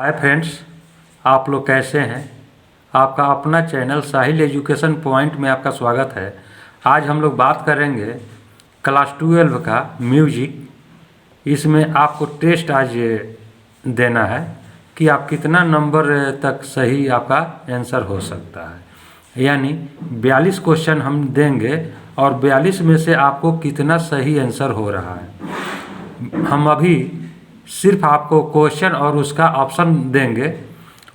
Hi friends, आप लोग कैसे हैं। आपका अपना चैनल साहिल एजुकेशन पॉइंट में आपका स्वागत है। आज हम लोग बात करेंगे क्लास 12 का म्यूजिक। इसमें आपको टेस्ट आज देना है कि आप कितना नंबर तक सही आपका आंसर हो सकता है। यानी 42 क्वेश्चन हम देंगे और 42 में से आपको कितना सही आंसर हो रहा है। हम अभी सिर्फ आपको क्वेश्चन और उसका ऑप्शन देंगे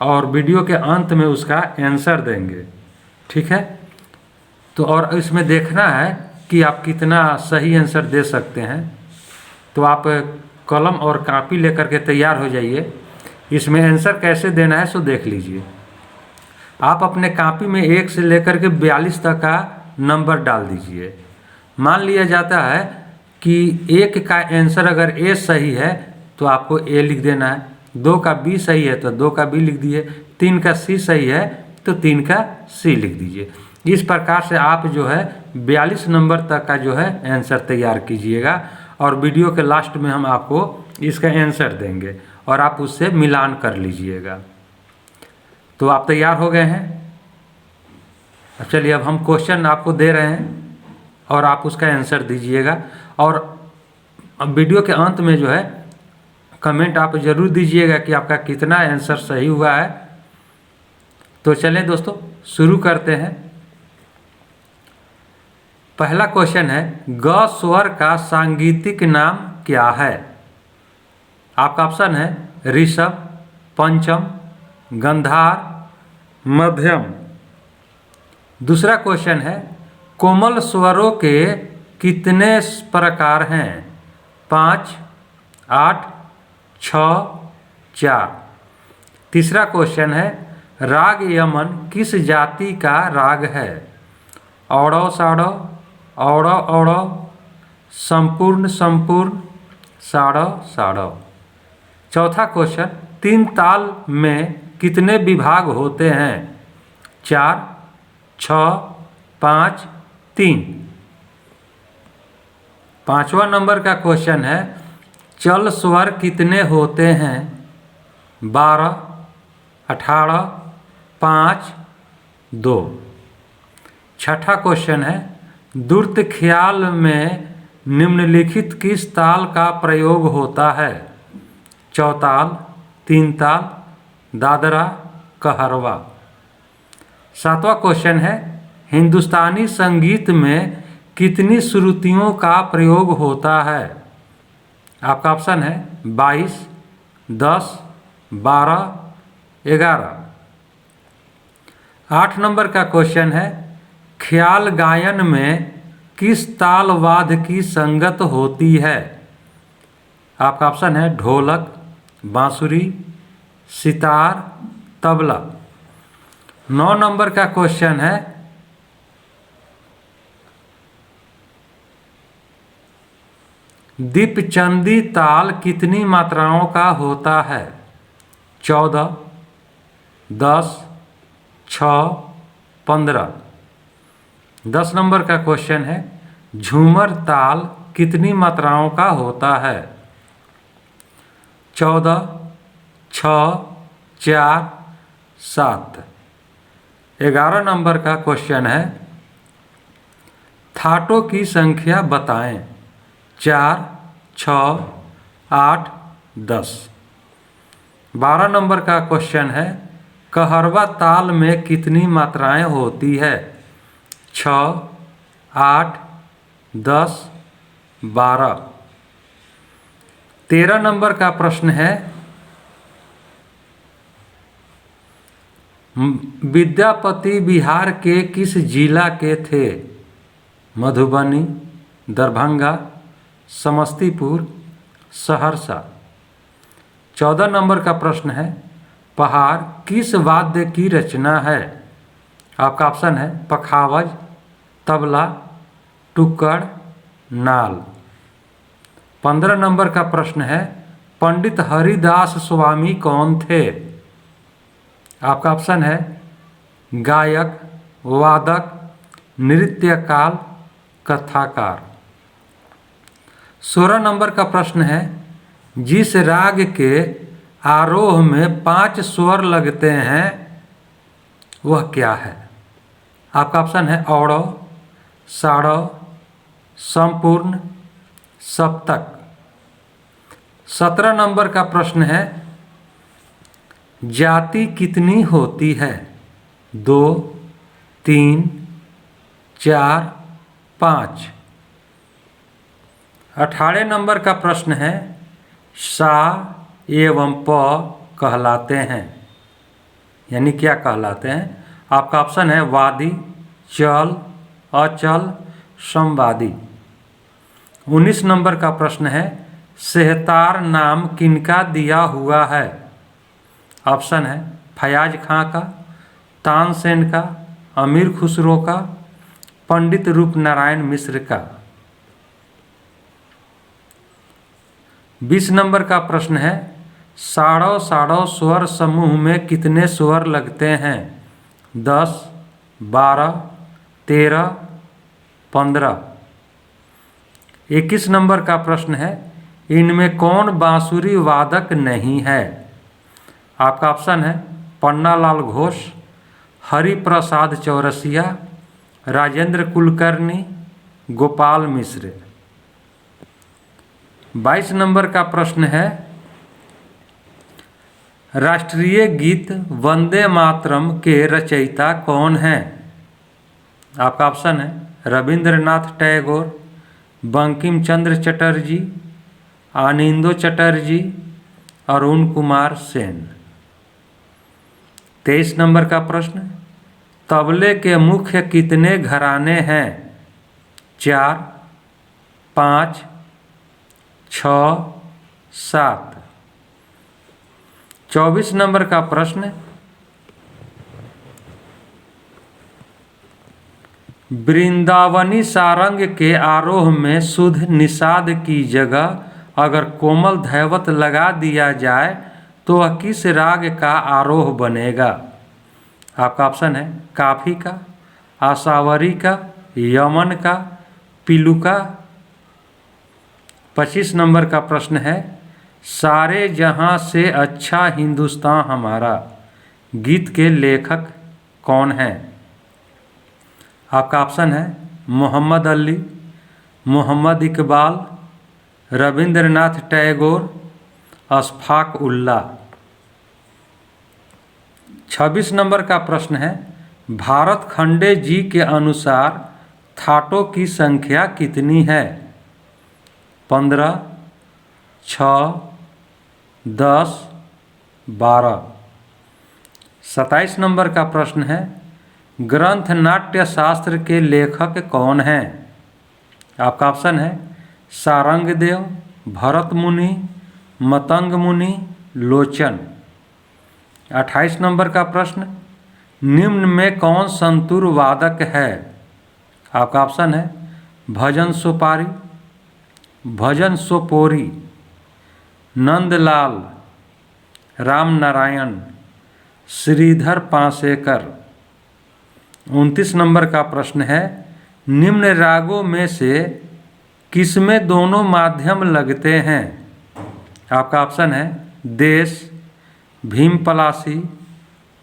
और वीडियो के अंत में उसका आंसर देंगे, ठीक है। तो और इसमें देखना है कि आप कितना सही आंसर दे सकते हैं। तो आप कलम और कॉपी लेकर के तैयार हो जाइए। इसमें आंसर कैसे देना है सो देख लीजिए। आप अपने कॉपी में 1 से लेकर के 42 तक का नंबर डाल दीजिए। मान लिया जाता है कि 1 का आंसर अगर ए सही है तो आपको ए लिख देना है, 2 का बी सही है तो 2 का बी लिख दिए, 3 का सी सही है तो 3 का सी लिख दीजिए। इस प्रकार से आप जो है 42 नंबर तक का जो है आंसर तैयार कीजिएगा और वीडियो के लास्ट में हम आपको इसका आंसर देंगे और आप उससे मिलान कर लीजिएगा। तो आप तैयार हो गए हैं। चलिए अब हम क्वेश्चन आपको दे रहे हैं और आप उसका आंसर दीजिएगा। और अब वीडियो के अंत में जो है कमेंट आप ज़रूर दीजिएगा कि आपका कितना आंसर सही हुआ है। तो चलें दोस्तों, शुरू करते हैं। पहला क्वेश्चन है, ग स्वर का सांगीतिक नाम क्या है। आपका ऑप्शन है ऋषभ, पंचम, गंधार, मध्यम। दूसरा क्वेश्चन है, कोमल स्वरों के कितने प्रकार हैं। 5, 8, 6, 4। तीसरा क्वेश्चन है, राग यमन किस जाति का राग है। औड़ो साड़ो, औड़ो औड़ो, संपूर्ण संपूर्ण, साड़ो साड़ो। चौथा क्वेश्चन, 3 ताल में कितने विभाग होते हैं। 4, 6, 5, 3। पांचवा नंबर का क्वेश्चन है, चल स्वर कितने होते हैं। 12, 18, 5, 2। छठा क्वेश्चन है, द्रुत ख्याल में निम्नलिखित किस ताल का प्रयोग होता है। चौताल, 3 ताल, दादरा, कहरवा। सातवां क्वेश्चन है, हिंदुस्तानी संगीत में कितनी श्रुतियों का प्रयोग होता है। आपका ऑप्शन है 22, 10, 12, 11। 8 नंबर का क्वेश्चन है, ख्याल गायन में किस ताल वाद्य की संगत होती है। आपका ऑप्शन है ढोलक, बांसुरी, सितार, तबला। 9 नंबर का क्वेश्चन है, दीपचंदी ताल कितनी मात्राओं का होता है। 14, 10, 6, 15। 10 नंबर का क्वेश्चन है, झूमर ताल कितनी मात्राओं का होता है। 14, 6, 4, 7। 11 नंबर का क्वेश्चन है, थाटों की संख्या बताएं। 4, 6, 8, 10। 12 नंबर का क्वेश्चन है, कहरवा ताल में कितनी मात्राएं होती है। 6, 8, 10, 12। 13 नंबर का प्रश्न है, विद्यापति बिहार के किस जिला के थे। मधुबनी, दरभंगा, समस्तीपुर, सहरसा। 14 नंबर का प्रश्न है, पहाड़ किस वाद्य की रचना है। आपका ऑप्शन है पखावज, तबला, टुक्कड़, नाल। 15 नंबर का प्रश्न है, पंडित हरिदास स्वामी कौन थे। आपका ऑप्शन है गायक, वादक, नृत्यकाल, कथाकार। 16 नंबर का प्रश्न है, जिस राग के आरोह में 5 स्वर लगते हैं वह क्या है? आपका ऑप्शन है औड़व, साड़व, संपूर्ण, सप्तक। 17 नंबर का प्रश्न है, जाति कितनी होती है? 2, 3, 4, 5। 18 नंबर का प्रश्न है, सा एवं प कहलाते हैं, यानी क्या कहलाते हैं? आपका ऑप्शन है वादी, चल, अचल, संवादी। 19 नंबर का प्रश्न है, सेहतार नाम किनका दिया हुआ है? ऑप्शन है फयाज खां का, तानसेन का, अमीर खुसरो का, पंडित रूपनारायण मिश्र का। 20 नंबर का प्रश्न है, साड़व साड़व स्वर समूह में कितने स्वर लगते हैं? 10, 12, 13, 15। 21 नंबर का प्रश्न है, इनमें कौन बांसुरी वादक नहीं है? आपका ऑप्शन है पन्नालाल घोष, हरिप्रसाद चौरसिया, राजेंद्र कुलकर्णी, गोपाल मिश्र। 22 नंबर का प्रश्न है, राष्ट्रीय गीत वंदे मातरम के रचयिता कौन हैं? आपका ऑप्शन है रविंद्रनाथ टैगोर, बंकिम चंद्र चटर्जी, आनंदो चटर्जी, अरुण कुमार सेन। 23 नंबर का प्रश्न, तबले के मुख्य कितने घराने हैं? 4, 5, 6, 7। 24 नंबर का प्रश्न, वृंदावनी सारंग के आरोह में शुद्ध निषाद की जगह अगर कोमल धैवत लगा दिया जाए तो वह किस राग का आरोह बनेगा? आपका ऑप्शन है काफी का, आसावरी का, यमन का, पिलुका। 25 नंबर का प्रश्न है, सारे जहां से अच्छा हिंदुस्तान हमारा गीत के लेखक कौन हैं? आपका ऑप्शन है मोहम्मद अली, मोहम्मद इकबाल, रविंद्रनाथ टैगोर, अशफाक उल्लाह। 26 नंबर का प्रश्न है, भारत खंडे जी के अनुसार थाटों की संख्या कितनी है? 15, 6, 10, 12। 27 नंबर का प्रश्न है, ग्रंथ नाट्य शास्त्र के लेखक कौन हैं? आपका ऑप्शन है सारंगदेव, भरत मुनि, मतंग मुनि, लोचन। 28 नंबर का प्रश्न, निम्न में कौन संतूर वादक है? आपका ऑप्शन है भजन सोपारी, भजन सोपोरी, नंदलाल, राम नारायण, श्रीधर पासेकर। 29 नंबर का प्रश्न है, निम्न रागों में से किसमें दोनों माध्यम लगते हैं? आपका ऑप्शन है देश, भीम पलासी,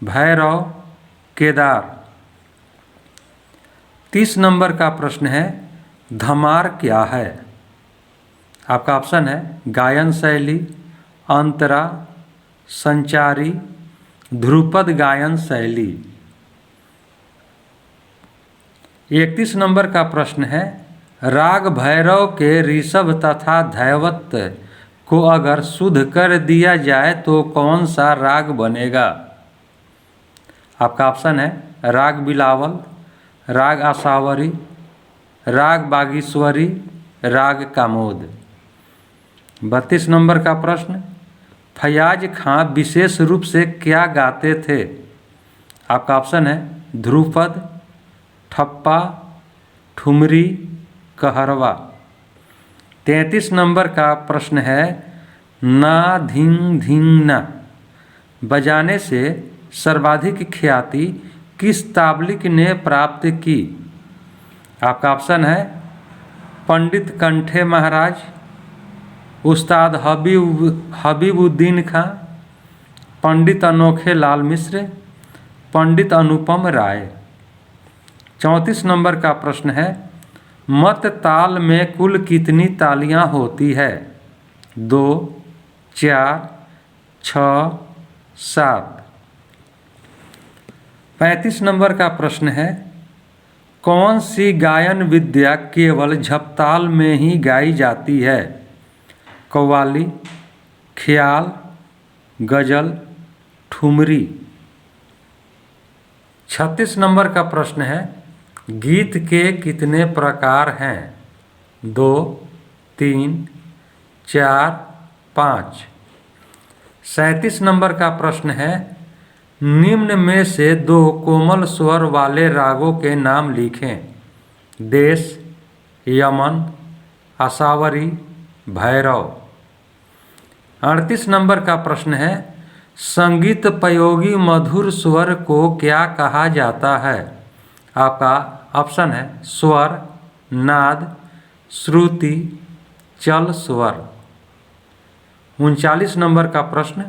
भैरव, केदार। 30 नंबर का प्रश्न है, धमार क्या है? आपका ऑप्शन है गायन शैली, अंतरा, संचारी, ध्रुपद गायन शैली। 31 नंबर का प्रश्न है, राग भैरव के ऋषभ तथा धैवत को अगर शुद्ध कर दिया जाए तो कौन सा राग बनेगा? आपका ऑप्शन है राग बिलावल, राग आसावरी, राग बागीश्वरी, राग कामोद। 32 नंबर का प्रश्न, फयाज खां विशेष रूप से क्या गाते थे? आपका ऑप्शन है ध्रुपद, ठप्पा, ठुमरी, कहरवा। 33 नंबर का प्रश्न है, ना धिंग धिंग ना बजाने से सर्वाधिक ख्याति किस ताबलिक ने प्राप्त की? आपका ऑप्शन है पंडित कंठे महाराज, उस्ताद हबीबुद्दीन खां, पंडित अनोखे लाल मिश्र, पंडित अनुपम राय। 34 नंबर का प्रश्न है, मत ताल में कुल कितनी तालियां होती है? 2, 4, 6, 7। 35 नंबर का प्रश्न है, कौन सी गायन विद्या केवल झपताल में ही गाई जाती है? कव्वाली, ख्याल, गजल, ठुमरी। 36 नंबर का प्रश्न है, गीत के कितने प्रकार हैं? 2, 3, 4, 5। 37 नंबर का प्रश्न है, निम्न में से 2 कोमल स्वर वाले रागों के नाम लिखें। देश, यमन, आसावरी, भैरव। 38 नंबर का प्रश्न है, संगीत प्रयोगी मधुर स्वर को क्या कहा जाता है? आपका ऑप्शन है स्वर, नाद, श्रुति, चल स्वर। 39 नंबर का प्रश्न,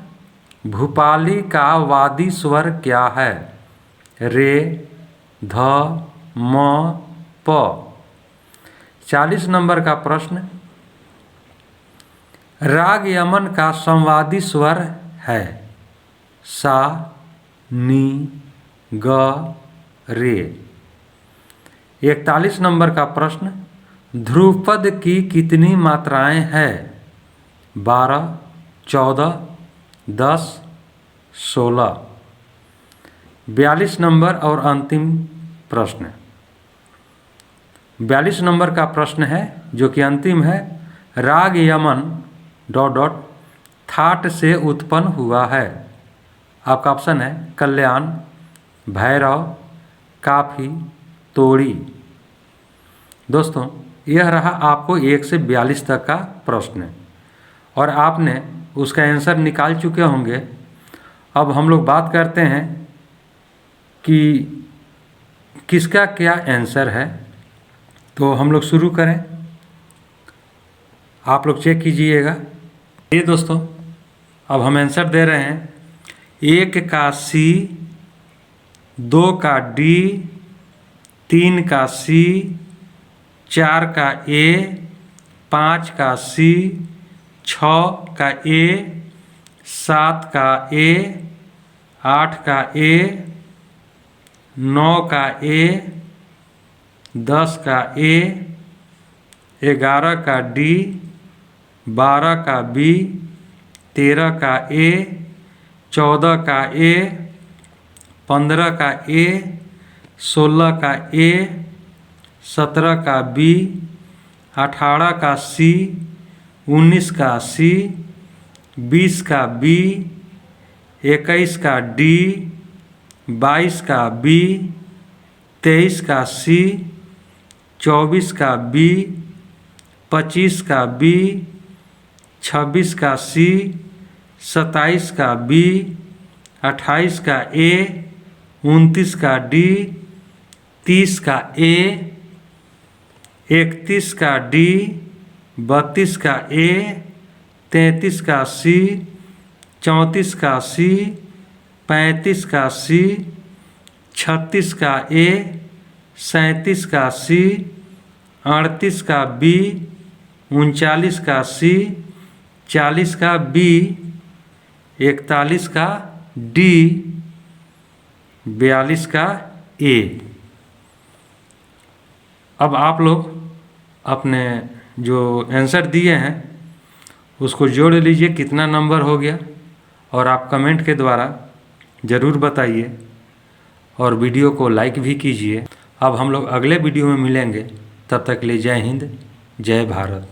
भूपाली का वादी स्वर क्या है? रे, ध, म, प। 40 नंबर का प्रश्न, राग यमन का संवादी स्वर है? सा, नी, ग, रे। 41 नंबर का प्रश्न, ध्रुपद की कितनी मात्राएं हैं? 12, 14, 10, 16। 42 नंबर और अंतिम प्रश्न। 42 नंबर का प्रश्न है जो कि अंतिम है, राग यमन ... थाट से उत्पन्न हुआ है। आपका ऑप्शन है कल्याण, भैरव, काफी, तोड़ी। दोस्तों, यह रहा आपको 1 से 42 तक का प्रश्न और आपने उसका आंसर निकाल चुके होंगे। अब हम लोग बात करते हैं कि किसका क्या आंसर है। तो हम लोग शुरू करें, आप लोग चेक कीजिएगा। ये दोस्तों, अब हम आंसर दे रहे हैं। 1 का सी, 2 का डी, 3 का सी, 4 का ए, 5 का सी, 6 का ए, 7 का ए, 8 का ए, 9 का ए, 10 का ए, 11 का डी, 12 का बी, 13 का ए, 14 का ए, 15 का ए, 16 का ए, 17 का बी, 18 का सी, 19 का सी, 20 का बी, 21 का डी, 22 का बी, 23 का सी, 24 का बी, 25 का बी, 26 का सी, 27 का बी, 28 का ए, 29 का डी, 30 का ए, 31 का डी, 32 का ए, 33 का सी, 34 का सी, 35 का सी, 36 का ए, 37 का सी, 38 का बी, 39 का सी, 40 का बी, 41 का डी, 42 का ए। अब आप लोग अपने जो आंसर दिए हैं उसको जोड़ लीजिए, कितना नंबर हो गया, और आप कमेंट के द्वारा ज़रूर बताइए और वीडियो को लाइक भी कीजिए। अब हम लोग अगले वीडियो में मिलेंगे, तब तक के लिए जय हिंद, जय भारत।